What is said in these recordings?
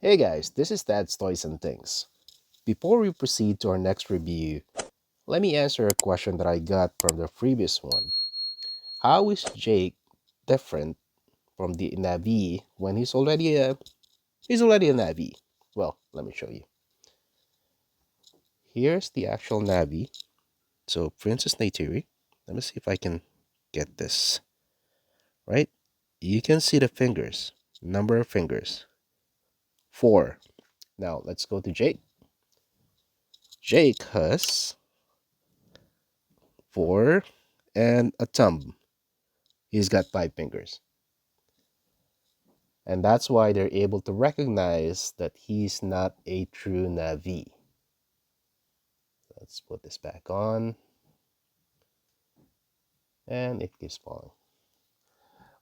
Hey guys, this is Dad's Toys and Things. Before we proceed to our next review, let me answer a question that I got from the previous one. How is Jake different from the Navi when he's already a Navi? Well, let me show you. Here's the actual Navi. So Princess Neytiri. Let me see if I can get this right. You can see the fingers, number of fingers, 4. Now let's go to Jake. Jake has 4 and a thumb. He's got 5 fingers. And that's why they're able to recognize that he's not a true Navi. Let's put this back on. And it keeps falling.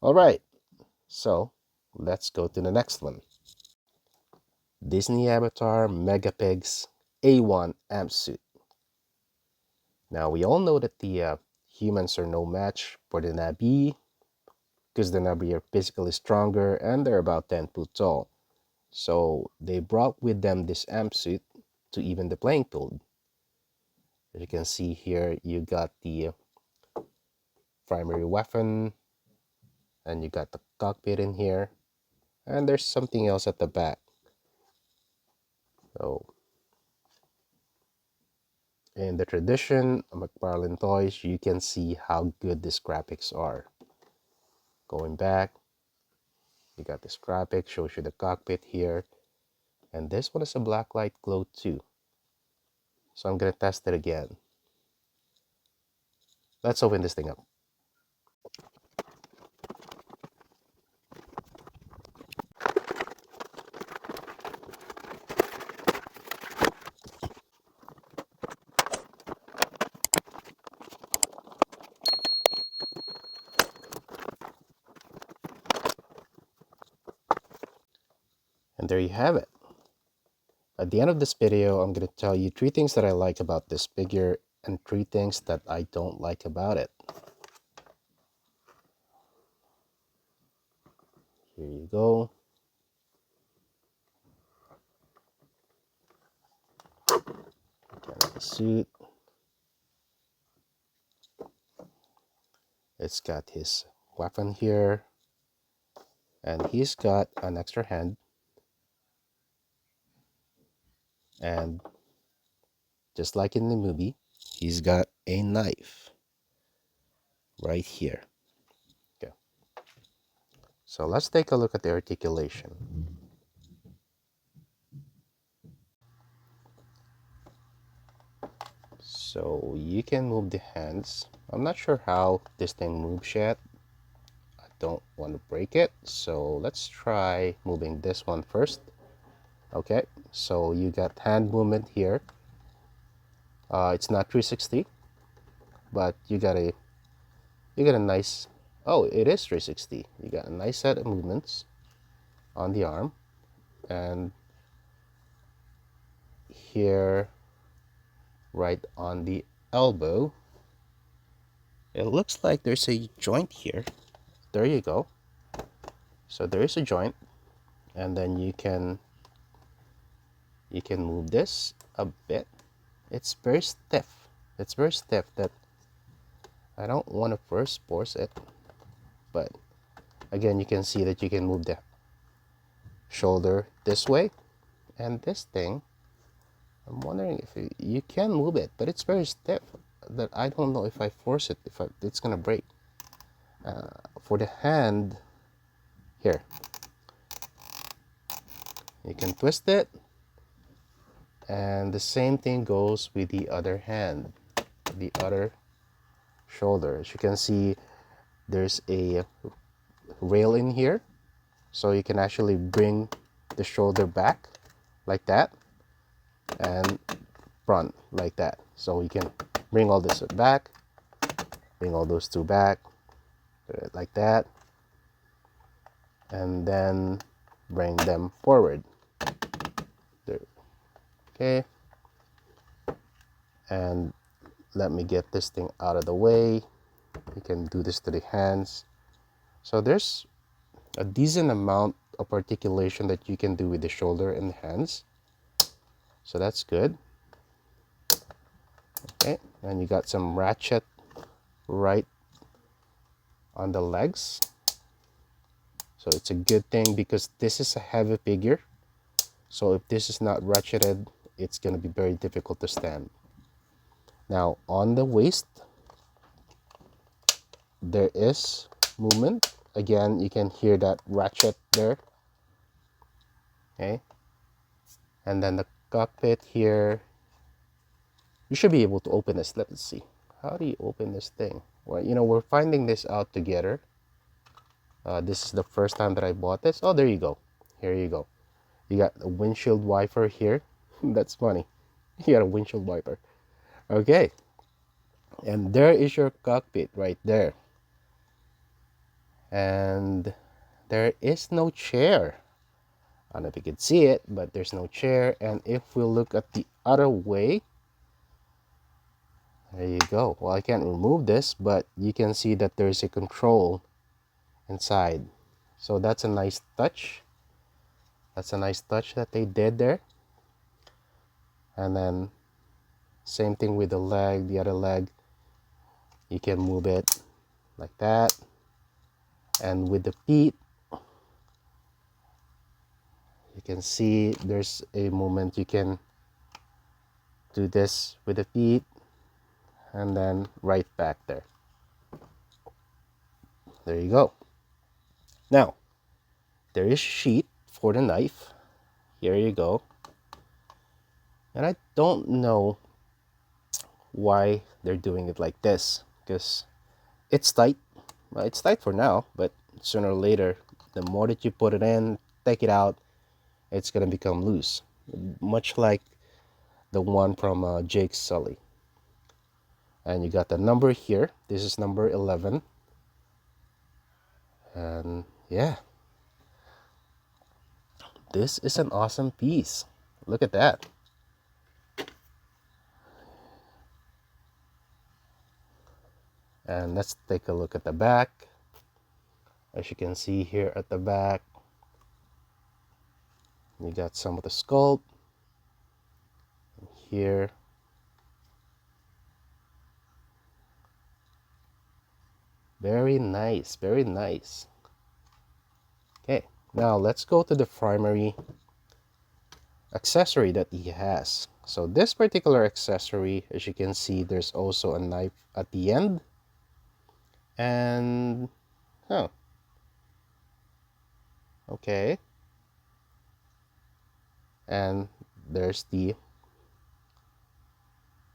Alright, so let's go to the next one. Disney Avatar MEGAFIG's A1 amp suit. Now we all know that the humans are no match for the Navi because the Navi are physically stronger and they're about 10 foot tall. So they brought with them this amp suit to even the playing field. As you can see here, you got the primary weapon and you got the cockpit in here, and there's something else at the back. So in the tradition of Mcfarlane toys, you can see how good these graphics are. Going back, you got this graphic, shows you the cockpit here, and this one is a Blacklight glow too. So I'm gonna test it again. Let's open this thing up. And there you have it. At the end of this video, I'm going to tell you 3 things that I like about this figure and 3 things that I don't like about it. Here you go. The suit. It's got his weapon here. And he's got an extra hand. And just like in the movie, he's got a knife right here. Okay. So let's take a look at the articulation. So you can move the hands. I'm not sure how this thing moves yet. I don't want to break it. So let's try moving this one first. Okay, so you got hand movement here. It's not 360, but you got a nice, oh, it is 360. You got a nice set of movements on the arm, and here right on the elbow, it looks like there's a joint here. There you go. So there is a joint, and then you can move this a bit. It's very stiff. It's very stiff that I don't want to first force it, but again, you can see that you can move the shoulder this way, and this thing, I'm wondering if you can move it, but it's very stiff that I don't know if I force it, it's gonna break. For the hand, here, you can twist it, and the same thing goes with the other hand, the other shoulder. As you can see, there's a rail in here, so you can actually bring the shoulder back like that and front like that. So you can bring all this back, bring all those 2 back like that, and then bring them forward there. Okay, and let me get this thing out of the way. You can do this to the hands. So there's a decent amount of articulation that you can do with the shoulder and the hands. So that's good. Okay, and you got some ratchet right on the legs. So it's a good thing because this is a heavy figure. So if this is not ratcheted, it's going to be very difficult to stand. Now on the waist, there is movement. Again, you can hear that ratchet there. Okay, and then the cockpit here, you should be able to open this. Let's see, how do you open this thing? Well, you know, we're finding this out together. This is the first time that I bought this. Oh, there you go. Here you go. You got a windshield wiper here. That's funny. You got a windshield wiper. Okay, and there is your cockpit right there. And there is no chair. I don't know if you can see it, but there's no chair. And if we look at the other way, there you go. Well, I can't remove this, but you can see that there's a control inside. So that's a nice touch. That's a nice touch that they did there. And then same thing with the leg, the other leg. You can move it like that. And with the feet, you can see there's a movement. You can do this with the feet and then right back there. There you go. Now, there is sheath for the knife. Here you go. And I don't know why they're doing it like this, because it's tight. Well, it's tight for now, but sooner or later, the more that you put it in, take it out, it's gonna become loose, much like the one from Jake's Sully. And you got the number here. This is number 11. And yeah, this is an awesome piece. Look at that. And let's take a look at the back. As you can see here at the back, you got some of the sculpt here. Very nice, very nice. Okay, now let's go to the primary accessory that he has. So this particular accessory, as you can see, there's also a knife at the end. And okay, and there's the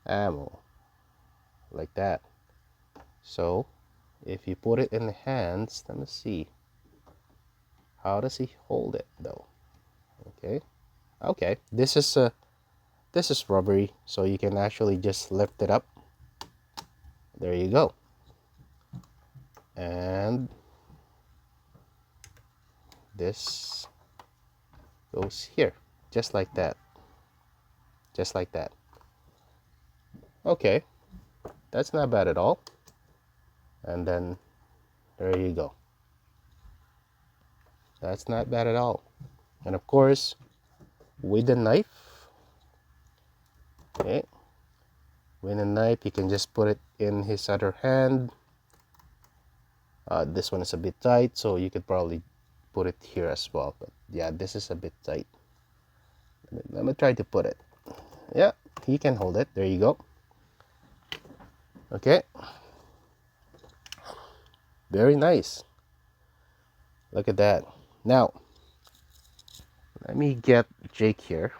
ammo like that. So if you put it in the hands, let me see, how does he hold it though? Okay, this is rubbery, so you can actually just lift it up. There you go. And this goes here, just like that. Just like that. Okay, that's not bad at all. And then there you go. That's not bad at all. And of course, with the knife, okay, with a knife, you can just put it in his other hand. This one is a bit tight, so you could probably put it here as well. But yeah, this is a bit tight. Let me try to put it. Yeah, he can hold it. There you go. Okay. Very nice. Look at that. Now, let me get Jake here.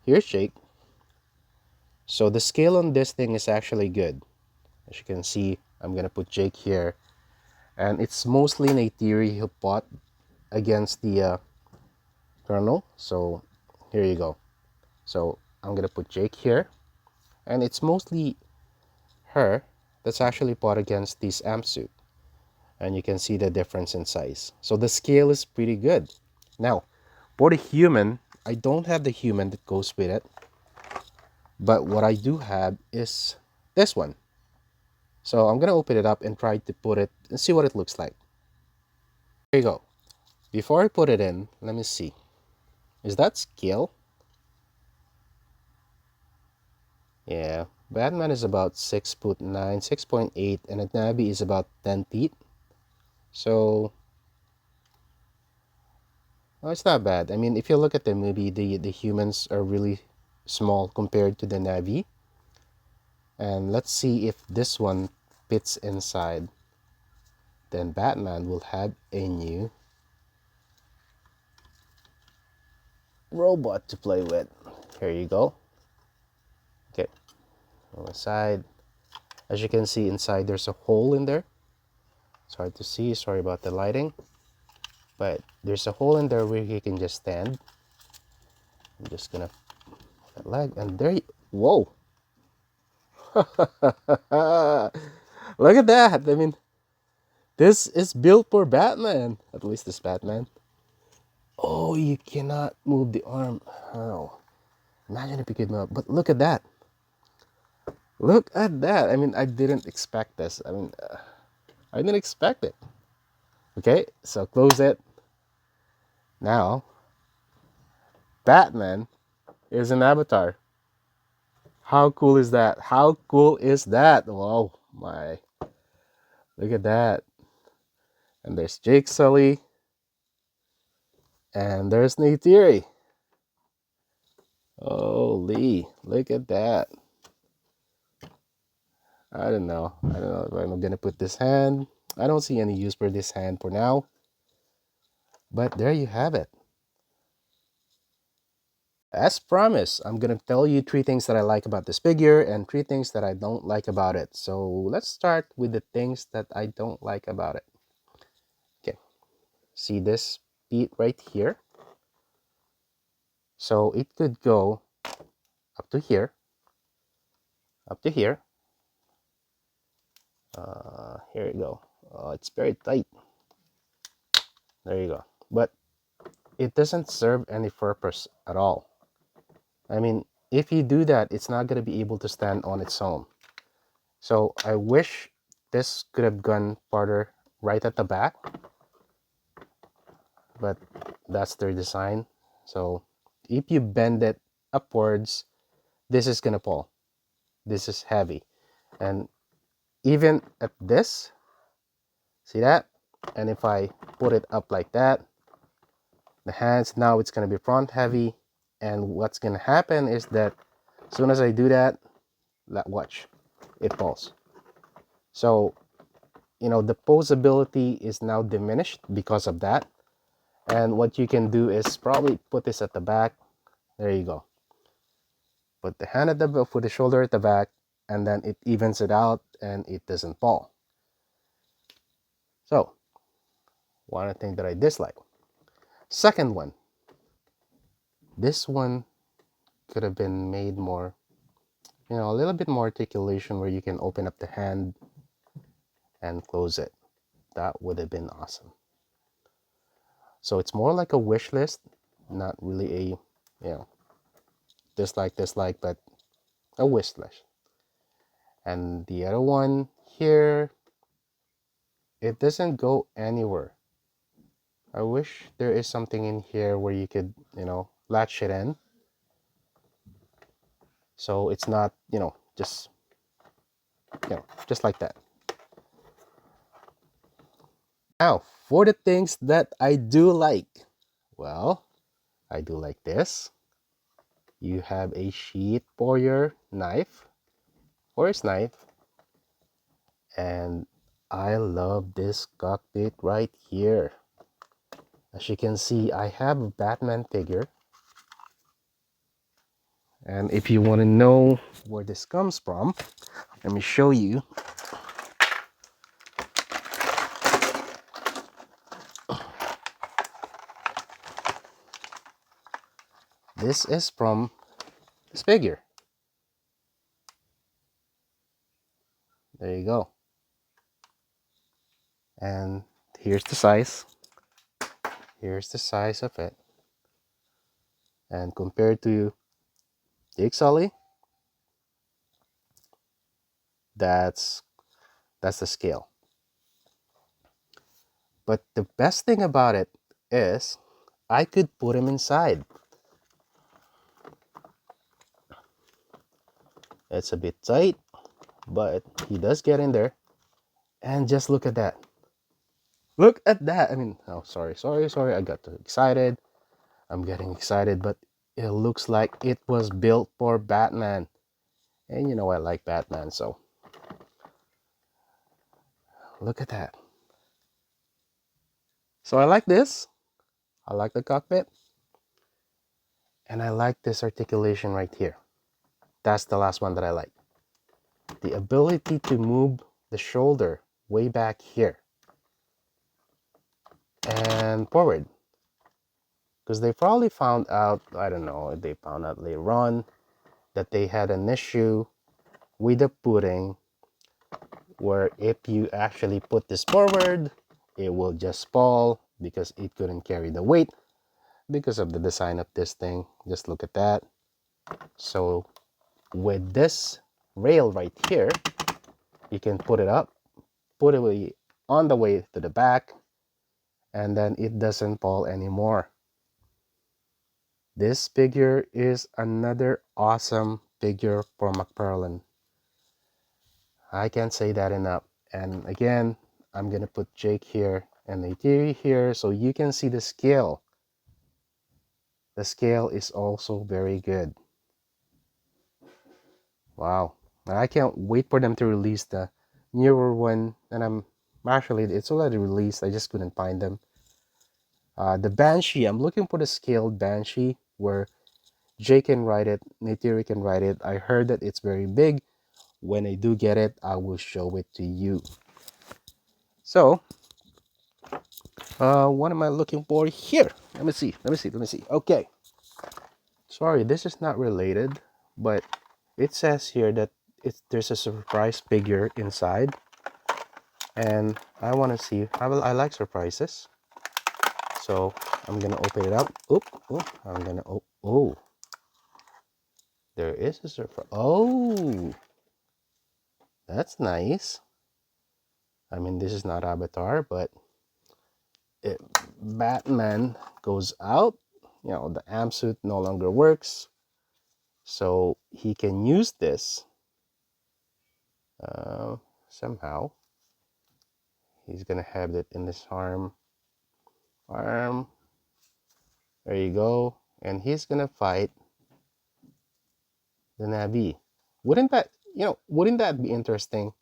Here's Jake. So the scale on this thing is actually good. As you can see, I'm gonna put Jake here, and it's mostly in a theory he bought against the Colonel. So here you go. So I'm gonna put Jake here, and it's mostly her that's actually bought against this amp suit, and you can see the difference in size. So the scale is pretty good. Now for the human, I don't have the human that goes with it, but what I do have is this one. So I'm gonna open it up and try to put it and see what it looks like. There you go. Before I put it in, let me see. Is that scale? Yeah. Batman is about 6'9", 6.8, and a Nabi is about 10 feet. So, well, it's not bad. I mean, if you look at the movie, the humans are really small compared to the Navi. And let's see if this one fits inside. Then Batman will have a new robot to play with. Here you go. Okay, on the side. As you can see inside, there's a hole in there. It's hard to see. Sorry about the lighting. But there's a hole in there where you can just stand. I'm just gonna put that leg, and there you, whoa. Look at that. I mean, this is built for Batman. At least this Batman. Oh, you cannot move the arm. Oh, imagine if you could move. But look at that. Look at that. I mean, I didn't expect this. I mean, I didn't expect it. Okay, so close it. Now, Batman is an avatar. How cool is that? How cool is that? Whoa, my. Look at that. And there's Jake Sully. And there's Neytiri. Holy, look at that. I don't know. I don't know if I'm going to put this hand. I don't see any use for this hand for now. But there you have it. As promised, I'm going to tell you 3 things that I like about this figure and 3 things that I don't like about it. So let's start with the things that I don't like about it. Okay, see this beat right here? So it could go up to here, up to here. Here you go. It's very tight. There you go. But it doesn't serve any purpose at all. I mean, if you do that, it's not going to be able to stand on its own. So I wish this could have gone farther right at the back, but that's their design. So if you bend it upwards, this is going to fall. This is heavy. And even at this, see that? And if I put it up like that, the hands, now it's going to be front heavy. And what's going to happen is that as soon as I do that, watch, it falls. So, you know, the posability is now diminished because of that. And what you can do is probably put this at the back. There you go. Put the hand at the back, put the shoulder at the back, and then it evens it out and it doesn't fall. So, one thing that I dislike. Second one, this one could have been made more, you know, a little bit more articulation where you can open up the hand and close it. That would have been awesome. So it's more like a wish list, not really a, you know, dislike, but a wish list. And the other one here, it doesn't go anywhere. I wish there is something in here where you could, you know, latch it in. So it's not, you know, just like that. Now, for the things that I do like. Well, I do like this. You have a sheath for your knife, or his knife. And I love this cockpit right here. As you can see, I have a Batman figure. And if you want to know where this comes from, let me show you. This is from this figure. There you go. And here's the size. Here's the size of it. And compared to Jake Sully, that's That's the scale. But the best thing about it is I could put him inside. It's a bit tight, but he does get in there. And just look at that. Look at that. I mean, oh, sorry. I got too excited. I'm getting excited, but it looks like it was built for Batman. And you know I like Batman, so look at that. So I like this. I like the cockpit. And I like this articulation right here. That's the last one that I like. The ability to move the shoulder way back here and forward. Because they probably found out, I don't know, they found out later on that they had an issue with the pudding where if you actually put this forward, it will just fall because it couldn't carry the weight because of the design of this thing. Just look at that. So with this rail right here, you can put it up, put it on the way to the back, and then it doesn't fall anymore. This figure is another awesome figure for Mcfarlane. I can't say that enough. And again, I'm gonna put Jake here and Neytiri here so you can see the scale. The scale is also very good. Wow. I can't wait for them to release the newer one. And actually, it's already released. I just couldn't find them. The Banshee, I'm looking for the scaled Banshee where Jake can ride it, Neytiri can ride it. I heard that it's very big. When I do get it, I will show it to you. So, what am I looking for here? Let me see. Okay. Sorry, this is not related, but it says here that there's a surprise figure inside. And I want to see, I like surprises. So, I'm going to open it up. I'm going to, oh. There is a surprise. Oh, that's nice. I mean, this is not Avatar, but Batman goes out. You know, the amp suit no longer works. So he can use this somehow. He's going to have it in his arm. There you go. And he's going to fight the Navi. Wouldn't that be interesting?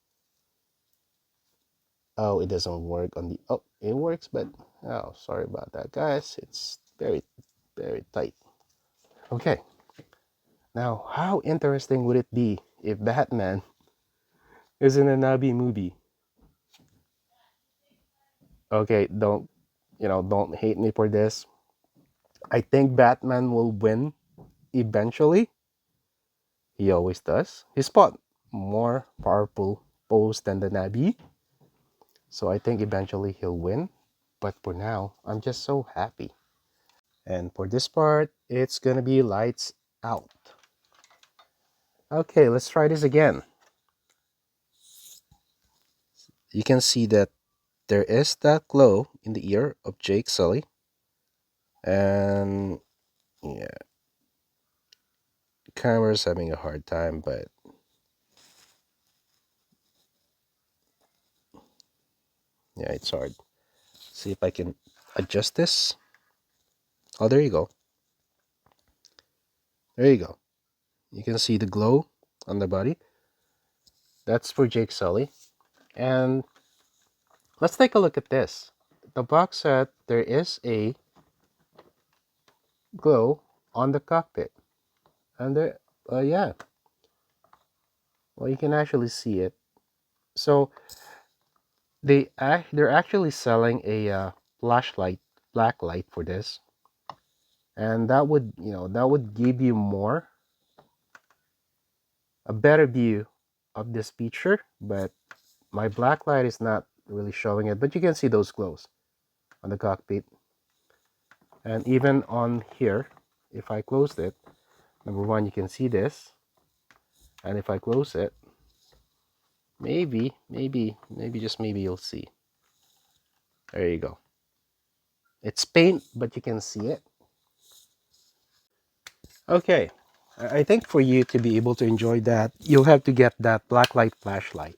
Oh, it doesn't work on the, oh, it works, but, oh, sorry about that, guys. It's very, very tight. Okay. Now, how interesting would it be if Batman is in a Navi movie? Okay, don't hate me for this. I think Batman will win eventually. He always does. He's fought more powerful foes than the Navi. So I think eventually he'll win. But for now, I'm just so happy. And for this part, it's gonna be lights out. Okay, let's try this again. You can see that there is that glow in the ear of Jake Sully. And yeah, camera's having a hard time, but yeah, it's hard. See if I can adjust this. Oh, there you go. There you go. You can see the glow on the body. That's for Jake Sully. And let's take a look at this. The box set, there is a glow on the cockpit. And there, yeah. Well, you can actually see it. So they're actually selling a flashlight, blacklight for this. And that would give you a better view of this feature, but my blacklight is not really showing it, but you can see those glows on the cockpit. And even on here, if I close it, number one, you can see this. And if I close it, maybe just maybe you'll see. There you go. It's paint, but you can see it. Okay, I think for you to be able to enjoy that, you'll have to get that blacklight flashlight.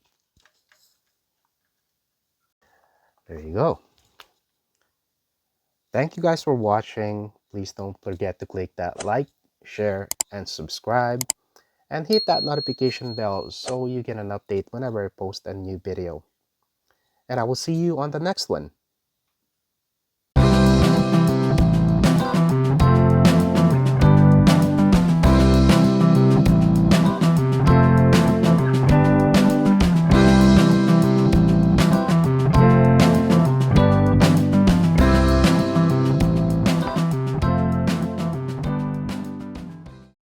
There you go. Thank you guys for watching. Please don't forget to click that like, share, and subscribe. And hit that notification bell so you get an update whenever I post a new video. And I will see you on the next one.